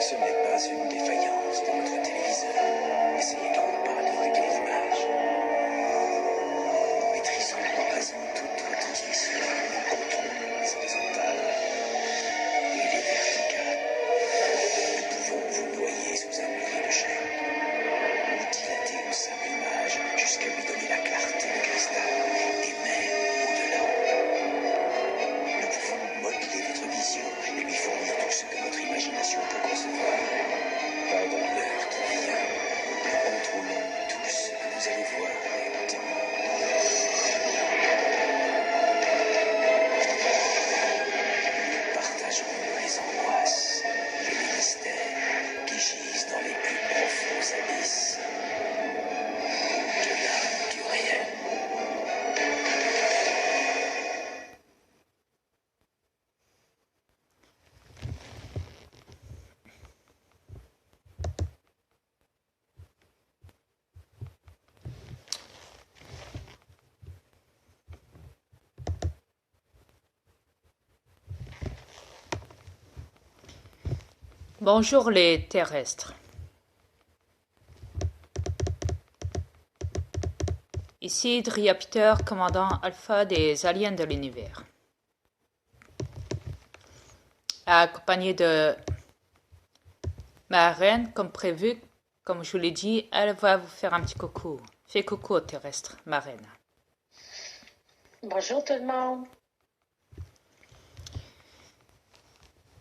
Ce n'est pas une défaillance de notre téléviseur. Essayez donc pas de régler l'image. Nous maîtrisons à présent toute votre transmission, le contrôle les horizontales et les verticales. Nous pouvons vous noyer sous un millier de chaînes, nous dilater une simple image jusqu'à lui donner la clarté de cristal, et même au-delà. Nous pouvons modeler votre vision et lui fournir tout ce que votre imagination peut concevoir. Pendant l'heure qui vient, nous contrôlons tout ce que vous allez voir en même temps. Nous partagerons les angoisses et les mystères qui gisent dans les plus profonds abysses. Au-delà du réel. Bonjour les terrestres. Ici Dria Peter, commandant alpha des aliens de l'univers. Accompagné de ma reine, comme prévu, comme je vous l'ai dit, elle va vous faire un petit coucou. Fais coucou aux terrestres, ma reine. Bonjour tout le monde.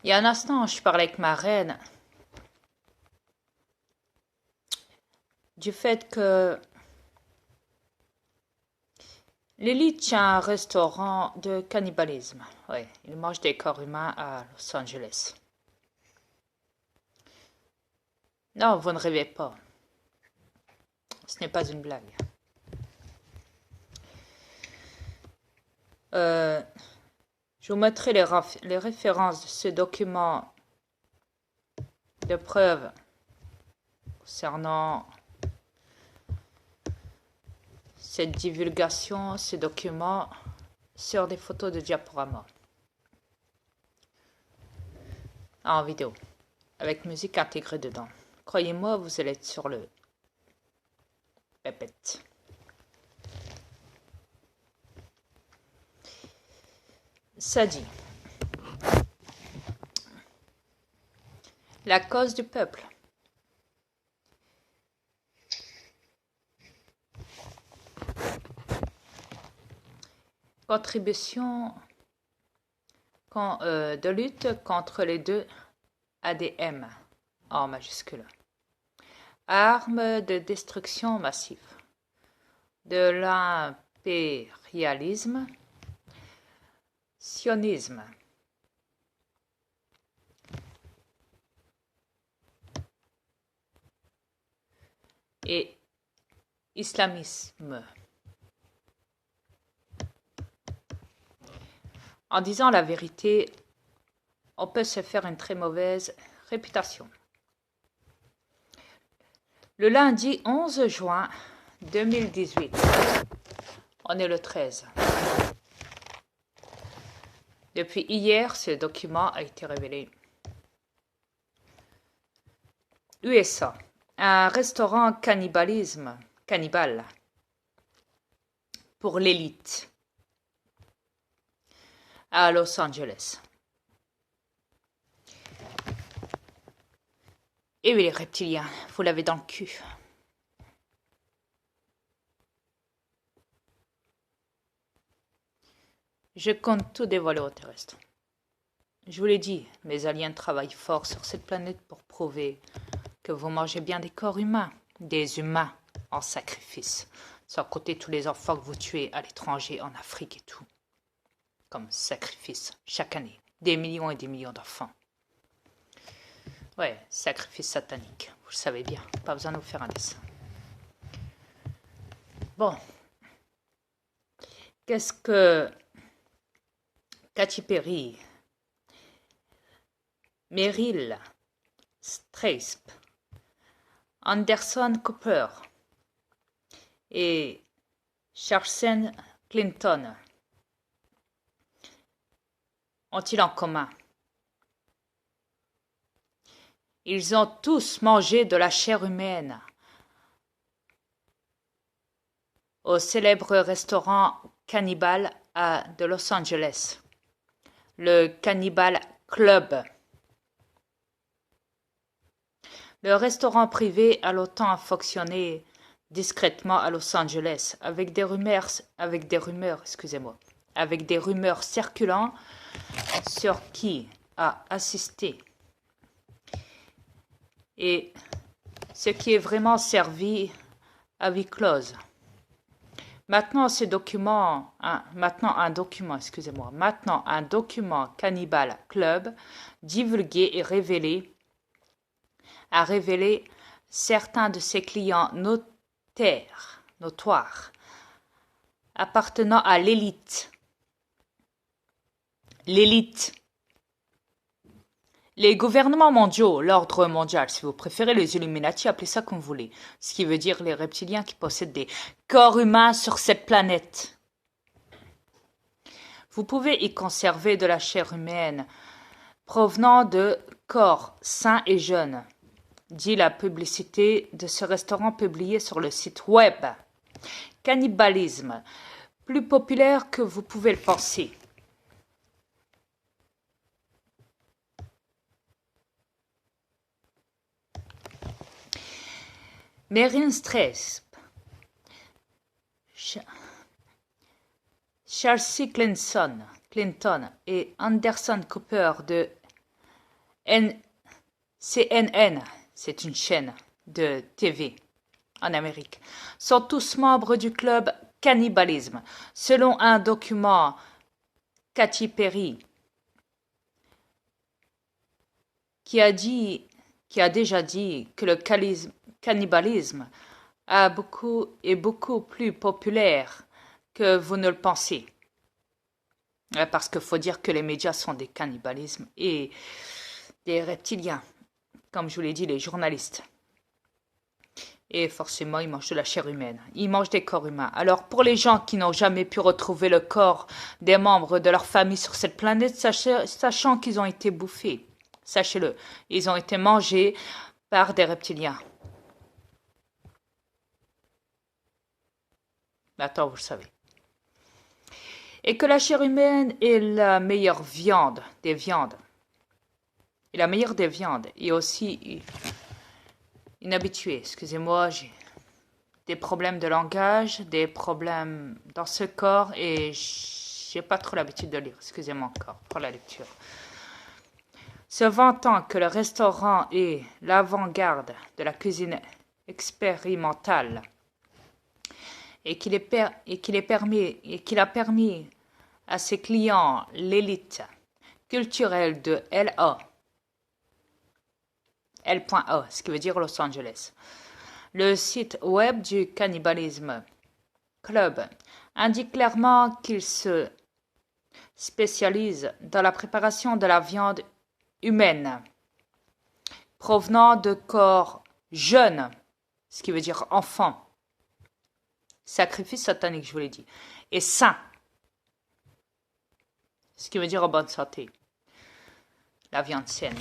Il y a un instant, je parlais avec ma reine du fait que l'élite tient un restaurant de cannibalisme. Oui, il mange des corps humains à Los Angeles. Non, vous ne rêvez pas. Ce n'est pas une blague. Je vous mettrai les références de ce document de preuve concernant cette divulgation, ces documents sur des photos de diaporama en vidéo, avec musique intégrée dedans. Croyez-moi, vous allez être sur le pépette. Ça dit, la cause du peuple. Contribution de lutte contre les deux ADM en majuscule. Armes de destruction massive. De l'impérialisme. Sionisme. Et islamisme. En disant la vérité, on peut se faire une très mauvaise réputation. Le lundi 11 juin 2018, on est le 13. Depuis hier, ce document a été révélé. USA, un restaurant cannibale pour l'élite à Los Angeles. Et oui, les reptiliens, vous l'avez dans le cul. Je compte tout dévoiler aux terrestres. Je vous l'ai dit, mes aliens travaillent fort sur cette planète pour prouver que vous mangez bien des corps humains, des humains en sacrifice, sans compter tous les enfants que vous tuez à l'étranger, en Afrique et tout. Comme sacrifice, chaque année, des millions et des millions d'enfants. Ouais, sacrifice satanique, vous le savez bien, pas besoin de vous faire un dessin. Bon, qu'est-ce que Katy Perry, Meryl Streep, Anderson Cooper et Chelsea Clinton ont-ils en commun? Ils ont tous mangé de la chair humaine au célèbre restaurant Cannibal de Los Angeles, le Cannibal Club. Le restaurant privé a longtemps fonctionné discrètement à Los Angeles, avec des rumeurs circulant sur qui a assisté et ce qui est vraiment servi à huis clos. Maintenant, un document Cannibal Club divulgué et a révélé certains de ses clients notoires appartenant à l'élite. Les gouvernements mondiaux, l'ordre mondial, si vous préférez, les Illuminati, appelez ça comme vous voulez. Ce qui veut dire les reptiliens qui possèdent des corps humains sur cette planète. Vous pouvez y conserver de la chair humaine provenant de corps sains et jeunes, dit la publicité de ce restaurant publiée sur le site web. Cannibalisme, plus populaire que vous pouvez le penser. Meryl Streep, Chelsea Clinton et Anderson Cooper de CNN, c'est une chaîne de TV en Amérique, sont tous membres du club Cannibalisme, selon un document Katy Perry, qui a déjà dit que le cannibalisme est beaucoup plus populaire que vous ne le pensez. Parce qu'il faut dire que les médias sont des cannibalismes et des reptiliens, comme je vous l'ai dit, les journalistes. Et forcément, ils mangent de la chair humaine. Ils mangent des corps humains. Alors, pour les gens qui n'ont jamais pu retrouver le corps des membres de leur famille sur cette planète, sachant qu'ils ont été bouffés, sachez-le, ils ont été mangés par des reptiliens. Maintenant, vous le savez. Et que la chair humaine est la meilleure viande des viandes. Et la meilleure des viandes. Et aussi inhabituée. Excusez-moi, j'ai des problèmes de langage, des problèmes dans ce corps et j'ai pas trop l'habitude de lire. Excusez-moi encore pour la lecture. Se vantant que le restaurant est l'avant-garde de la cuisine expérimentale et qu'il a permis à ses clients l'élite culturelle de L.A., ce qui veut dire Los Angeles. Le site web du Cannibalisme Club indique clairement qu'il se spécialise dans la préparation de la viande humaine provenant de corps jeunes, ce qui veut dire enfants, sacrifice satanique, je vous l'ai dit, et sains, ce qui veut dire en bonne santé, la viande saine.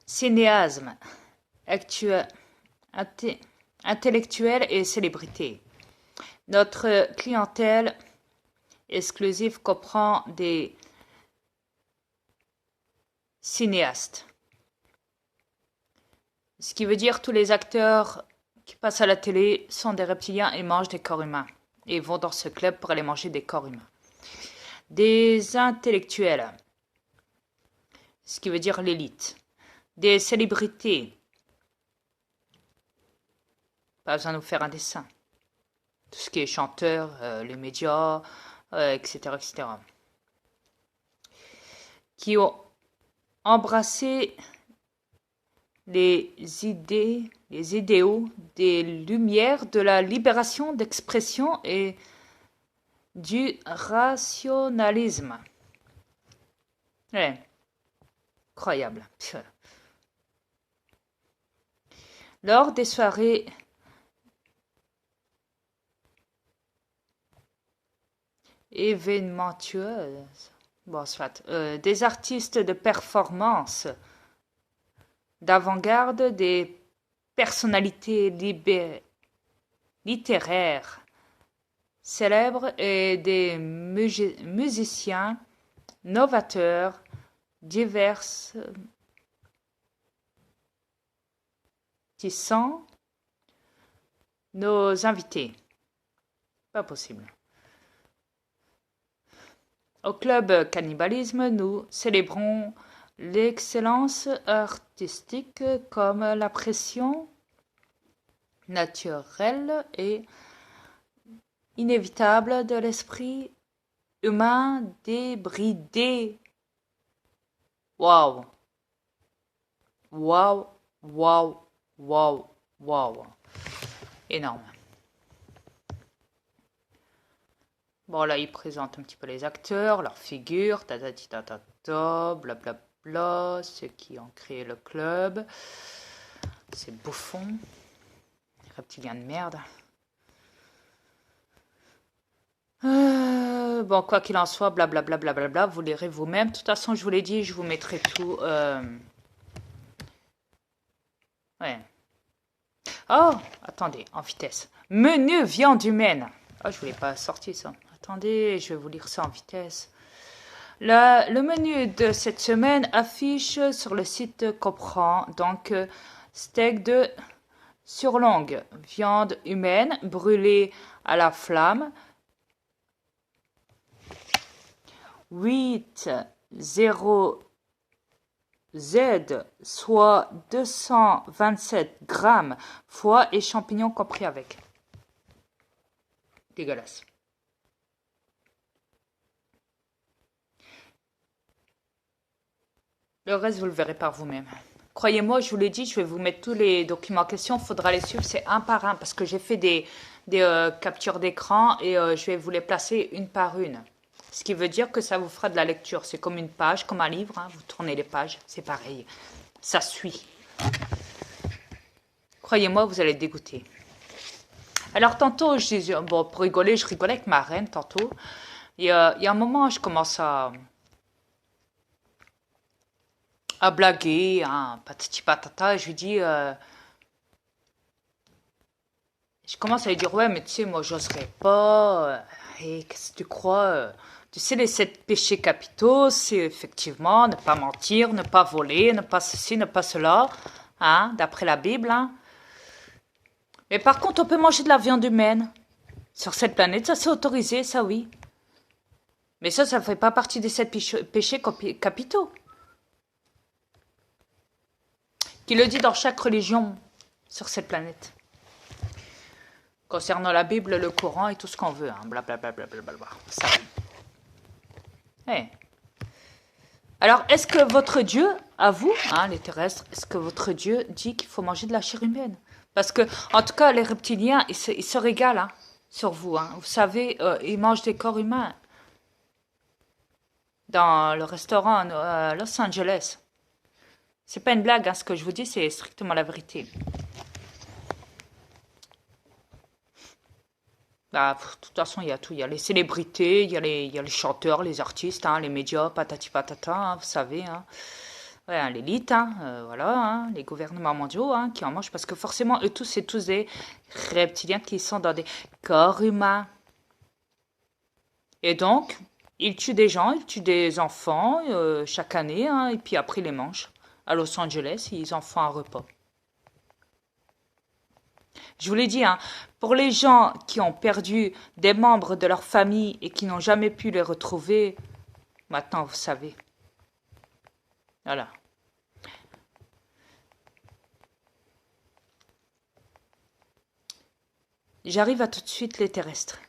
Cinéasme, intellectuel et célébrité. Notre clientèle exclusive comprend des cinéastes, ce qui veut dire tous les acteurs qui passent à la télé sont des reptiliens et mangent des corps humains et vont dans ce club pour aller manger des corps humains. Des intellectuels, ce qui veut dire l'élite. Des célébrités, pas besoin de nous faire un dessin. Tout ce qui est chanteur, les médias, etc., etc. Qui ont embrassé les idéaux des lumières de la libération d'expression et du rationalisme. Ouais. Incroyable. Lors des soirées événementueuses, bon, soit, des artistes de performance, d'avant-garde, des personnalités littéraires célèbres et des musiciens novateurs divertissants nos invités. Pas possible. Au club Cannibalisme, nous célébrons l'excellence artistique comme la pression naturelle et inévitable de l'esprit humain débridé. Waouh! Waouh! Waouh! Waouh! Waouh! Énorme. Bon, là, il présente un petit peu les acteurs, leurs figures, blablabla, ceux qui ont créé le club. C'est bouffon. Reptilien de merde. Bon, quoi qu'il en soit, blablabla, vous lirez vous-même. De toute façon, je vous l'ai dit, je vous mettrai tout. Ouais. Oh, attendez, en vitesse. Menu viande humaine. Oh, je voulais pas sortir ça. Attendez, je vais vous lire ça en vitesse. Le menu de cette semaine affiche sur le site comprend donc steak de surlongue, viande humaine brûlée à la flamme, 8,0 Z, soit 227 grammes, foie et champignons compris avec. Dégueulasse. Le reste, vous le verrez par vous-même. Croyez-moi, je vous l'ai dit, je vais vous mettre tous les documents en question. Il faudra les suivre, c'est un par un, parce que j'ai fait des captures d'écran et je vais vous les placer une par une. Ce qui veut dire que ça vous fera de la lecture. C'est comme une page, comme un livre. Hein. Vous tournez les pages, c'est pareil. Ça suit. Croyez-moi, vous allez être dégoûté. Alors, tantôt, je disais, bon, pour rigoler, je rigolais avec ma reine, tantôt. Et il y a un moment, je commence à blaguer, hein, patati patata, je lui dis, je commence à lui dire, ouais, mais tu sais, moi, j'oserais pas, et qu'est-ce que tu crois, tu sais, les 7 péchés capitaux, c'est effectivement ne pas mentir, ne pas voler, ne pas ceci, ne pas cela, hein, d'après la Bible, hein. Mais par contre, on peut manger de la viande humaine. Sur cette planète, ça c'est autorisé, ça oui. Mais ça ne fait pas partie des 7 péchés capitaux. Qui le dit dans chaque religion sur cette planète. Concernant la Bible, le Coran et tout ce qu'on veut. Hein. Blablabla. Ça. Hey. Alors, est-ce que votre Dieu, à vous, hein, les terrestres, est-ce que votre Dieu dit qu'il faut manger de la chair humaine? Parce que, en tout cas, les reptiliens, ils se régalent hein, sur vous. Hein. Vous savez, ils mangent des corps humains. Dans le restaurant à Los Angeles. C'est pas une blague, hein, ce que je vous dis, c'est strictement la vérité. Bah, de toute façon, il y a tout. Il y a les célébrités, il y a les chanteurs, les artistes, hein, les médias, patati patata, hein, vous savez. Hein. Ouais, hein, l'élite, hein, voilà, hein, les gouvernements mondiaux hein, qui en mangent, parce que forcément, eux tous, c'est tous des reptiliens qui sont dans des corps humains. Et donc, ils tuent des gens, ils tuent des enfants chaque année, hein, et puis après, ils les mangent. À Los Angeles, ils en font un repas. Je vous l'ai dit, hein, pour les gens qui ont perdu des membres de leur famille et qui n'ont jamais pu les retrouver, maintenant vous savez. Voilà. J'arrive à tout de suite les terrestres.